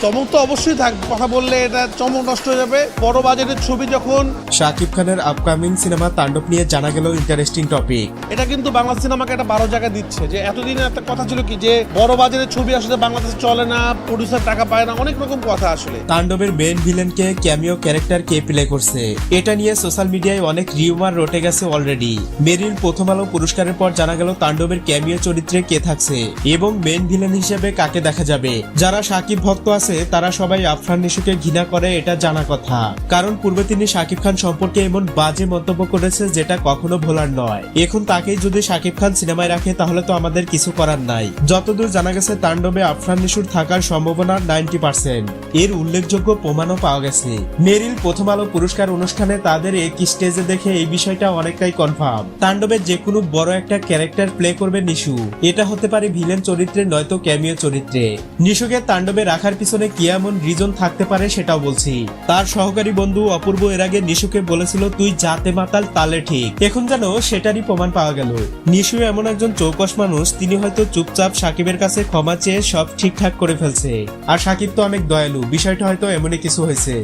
চমক তো অবশ্যই থাকবে, কথা বললে এটা চমক নষ্ট হয়ে যাবে। বড় বাজেটের ছবি যখন, শাকিব খানের আপকামিং সিনেমা তাণ্ডব নিয়ে জানা গেল ইন্টারেস্টিং টপিক। এটা কিন্তু বাংলা সিনেমাকে একটা 12 জায়গা দিচ্ছে। যে এতদিন একটা কথা ছিল কি যে বড় বাজেটের ছবি আসলে বাংলাদেশে চলে না, প্রডিউসার টাকা পায় না, অনেক রকম কথা আসলে। তাণ্ডবের মেইন ভিলেনকে ক্যামিও ক্যারেক্টার কে প্লে করছে, এটা নিয়ে সোশ্যাল মিডিয়ায় অনেক রিউমার রটে গেছে অলরেডি। মেরিল প্রথম আলো পুরস্কারের পর জানা গেল তাণ্ডবের ক্যামিও চরিত্রে কে থাকছে এবং মেইন ভিলেন হিসেবে কাকে দেখা যাবে। যারা শাকিব ভক্ত আছে তারা সবাই আফরান নিশুকে ঘৃণা করে, এটা জানা কথা। কারণ পূর্বে তিনি শাকিব খান সম্পর্কে এমন বাজে মন্তব্য করেছে যেটা কখনো ভোলার নয়। এখন তাকেই যদি শাকিব খান সিনেমায় রাখে তাহলে তো আমাদের কিছু করার নাই। যতদূর জানা গেছে তাণ্ডবে আফরান নিশুর থাকার সম্ভাবনা 90%। এর উল্লেখযোগ্য প্রমাণও পাওয়া গেছে। মেরিল প্রথম আলো পুরস্কার অনুষ্ঠানে তাদের এক স্টেজে দেখে এই বিষয়টা অনেকটাই কনফার্ম। তাণ্ডবের যে কোনো বড় একটা ক্যারেক্টার প্লে করবে নিশু, এটা হতে পারে ভিলেন চরিত্রে নয়তো ক্যামিও চরিত্রে। নিশুকে তাণ্ডবে রাখার পিছনে কি এমন রিজন থাকতে পারে সেটাও বলছি। তার সহকারী বন্ধু অপূর্ব এর আগে নিশুকে বলেছিল তুই জাতে মাতাল তালে ঠিক, এখন যেন সেটারই প্রমাণ পাওয়া গেল। নিশু এমন একজন চৌকস মানুষ, তিনি হয়তো চুপচাপ সাকিবের কাছে ক্ষমা চেয়ে সব ঠিকঠাক করে ফেলছে। আর সাকিব তো অনেক দয়ালু, বিষয়টা হয়তো এমনই কিছু হয়েছে।